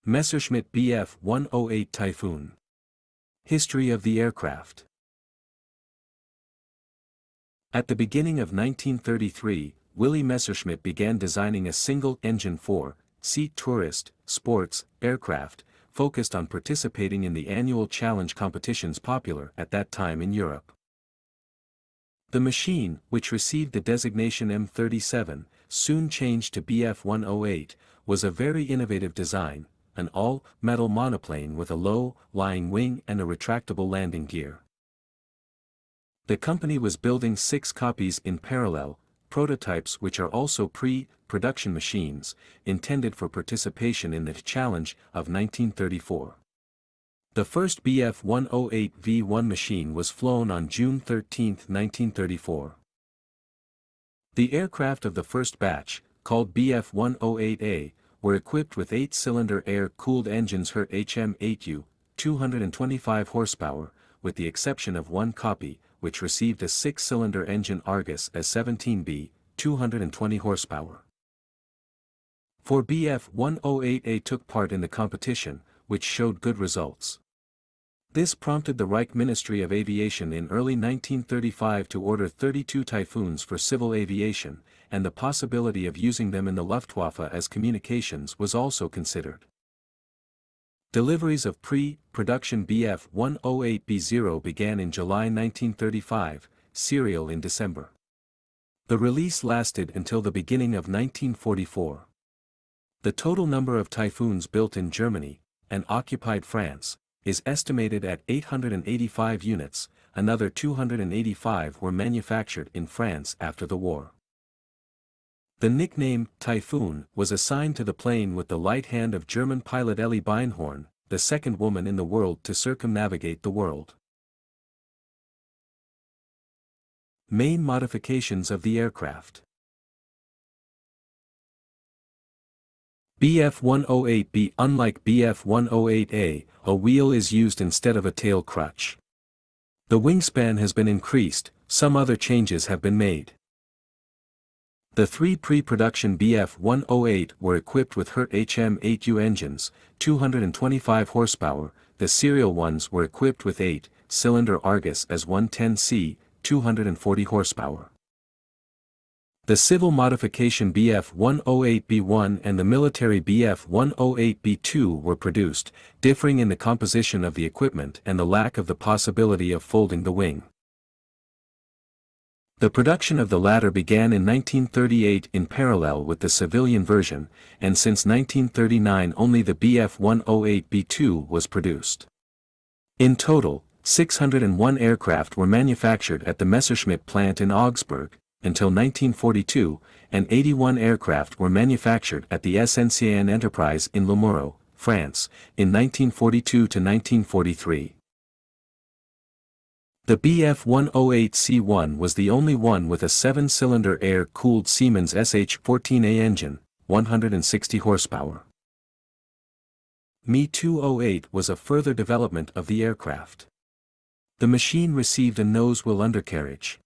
Messerschmitt Bf-108 Typhoon. History of the aircraft. At the beginning of 1933, Willy Messerschmitt began designing a single-engine four-seat tourist, sports, aircraft, focused on participating in the annual challenge competitions popular at that time in Europe. The machine, which received the designation M37, soon changed to Bf-108, was a very innovative design, an all-metal monoplane with a low-lying wing and a retractable landing gear. The company was building 6 copies in parallel, prototypes which are also pre-production machines, intended for participation in the challenge of 1934. The first Bf-108 V1 machine was flown on June 13, 1934. The aircraft of the first batch, called Bf-108A, were equipped with 8-cylinder air-cooled engines Hurt HM8U, 225 horsepower, with the exception of one copy, which received a 6-cylinder engine Argus S17B, 220 horsepower. 4 Bf-108A took part in the competition, which showed good results. This prompted the Reich Ministry of Aviation in early 1935 to order 32 Typhoons for civil aviation, and the possibility of using them in the Luftwaffe as communications was also considered. Deliveries of pre-production Bf-108B0 began in July 1935, serial in December. The release lasted until the beginning of 1944. The total number of Typhoons built in Germany, and occupied France, is estimated at 885 units, another 285 were manufactured in France after the war. The nickname Typhoon was assigned to the plane with the light hand of German pilot Elly Beinhorn, the second woman in the world to circumnavigate the world. Main modifications of the aircraft. Bf-108B. Unlike Bf-108A, a wheel is used instead of a tail crutch. The wingspan has been increased, some other changes have been made. The 3 pre-production Bf-108 were equipped with Hurt HM8U engines, 225 horsepower, the serial ones were equipped with 8-cylinder Argus S110C, 240 horsepower. The civil modification Bf-108B1 and the military Bf-108B2 were produced, differing in the composition of the equipment and the lack of the possibility of folding the wing. The production of the latter began in 1938 in parallel with the civilian version, and since 1939 only the Bf-108B2 was produced. In total, 601 aircraft were manufactured at the Messerschmitt plant in Augsburg, until 1942, and 81 aircraft were manufactured at the SNCAN Enterprise in Le Mouron, France, in 1942 to 1943. The Bf-108C1 was the only one with a 7-cylinder air-cooled Siemens SH-14A engine, 160 horsepower. Me-208 was a further development of the aircraft. The machine received a nose-wheel undercarriage.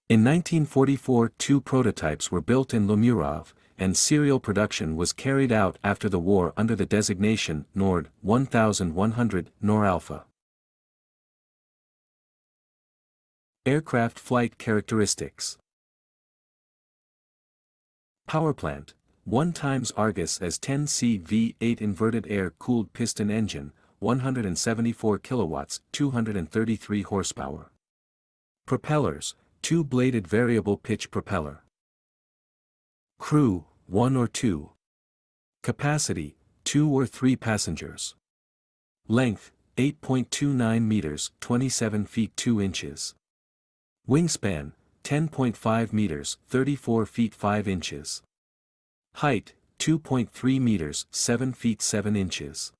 In 1944 2 prototypes were built in Le Mouron, and serial production was carried out after the war under the designation Nord 1100 Nor Alpha. Aircraft flight characteristics. Powerplant, 1x Argus S10C V8 inverted air-cooled piston engine, 174 kilowatts, 233 horsepower. Propellers, 2-bladed variable pitch propeller. Crew, 1 or 2. Capacity, 2 or 3 passengers. Length, 8.29 meters, 27 feet 2 inches. Wingspan, 10.5 meters, 34 feet 5 inches. Height, 2.3 meters, 7 feet 7 inches.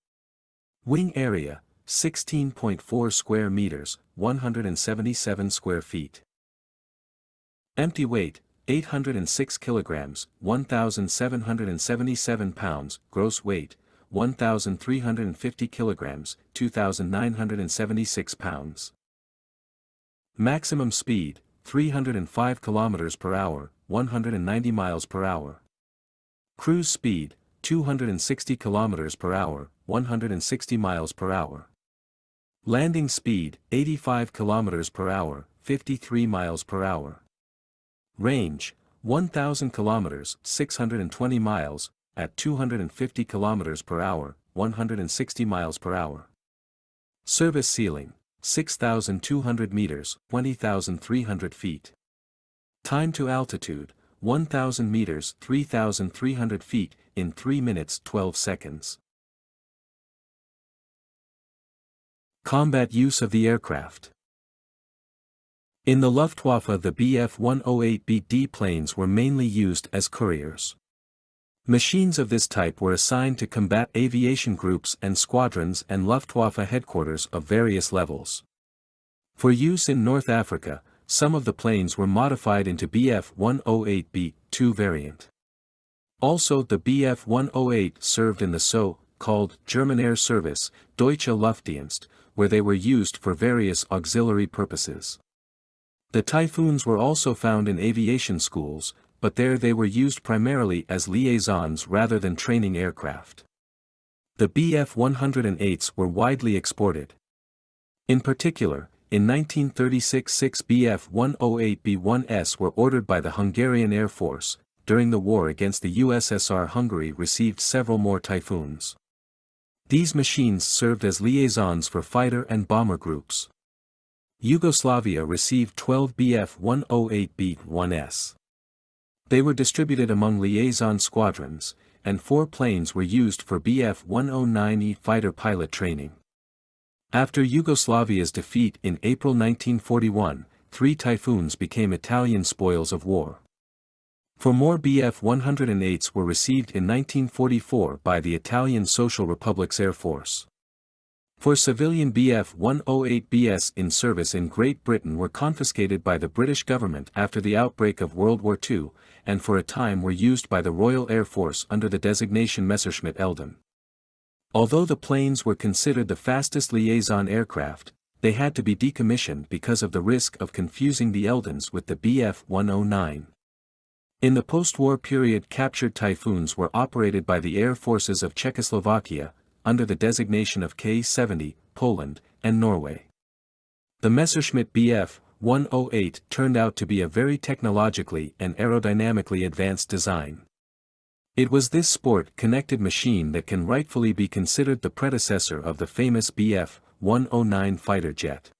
Wing area, 16.4 square meters, 177 square feet. Empty weight, 806 kilograms, 1,777 pounds, gross weight, 1,350 kilograms, 2,976 pounds. Maximum speed, 305 kilometers per hour, 190 miles per hour. Cruise speed, 260 km per hour, 160 miles per hour. Landing speed, 85 km per hour, 53 miles per hour. Range, 1,000 km, 620 miles, at 250 km per hour, 160 miles per hour. Service ceiling, 6,200 meters, 20,300 feet. Time to altitude, 1,000 meters, 3,300 feet, in 3 minutes 12 seconds. Combat use of the aircraft. In the Luftwaffe, the Bf-108B planes were mainly used as couriers. Machines of this type were assigned to combat aviation groups and squadrons and Luftwaffe headquarters of various levels. For use in North Africa, some of the planes were modified into Bf-108B-2 variant. Also, the Bf-108 served in the so-called German Air Service, Deutsche Luftdienst, where they were used for various auxiliary purposes. The Typhoons were also found in aviation schools, but there they were used primarily as liaisons rather than training aircraft. The Bf-108s were widely exported. In particular, in 1936 6 Bf-108B-1s were ordered by the Hungarian Air Force. During the war against the USSR, Hungary received several more Typhoons. These machines served as liaisons for fighter and bomber groups. Yugoslavia received 12 Bf-108B-1s. They were distributed among liaison squadrons, and 4 planes were used for Bf-109E fighter pilot training. After Yugoslavia's defeat in April 1941, 3 Typhoons became Italian spoils of war. 4 more Bf-108s were received in 1944 by the Italian Social Republic's Air Force. 4 civilian Bf-108Bs in service in Great Britain were confiscated by the British government after the outbreak of World War II, and for a time were used by the Royal Air Force under the designation Messerschmitt Eldon. Although the planes were considered the fastest liaison aircraft, they had to be decommissioned because of the risk of confusing the Eldons with the Bf-109. In the post-war period, captured Typhoons were operated by the air forces of Czechoslovakia, under the designation of K-70, Poland, and Norway. The Messerschmitt Bf-108 turned out to be a very technologically and aerodynamically advanced design. It was this sport-connected machine that can rightfully be considered the predecessor of the famous Bf-109 fighter jet.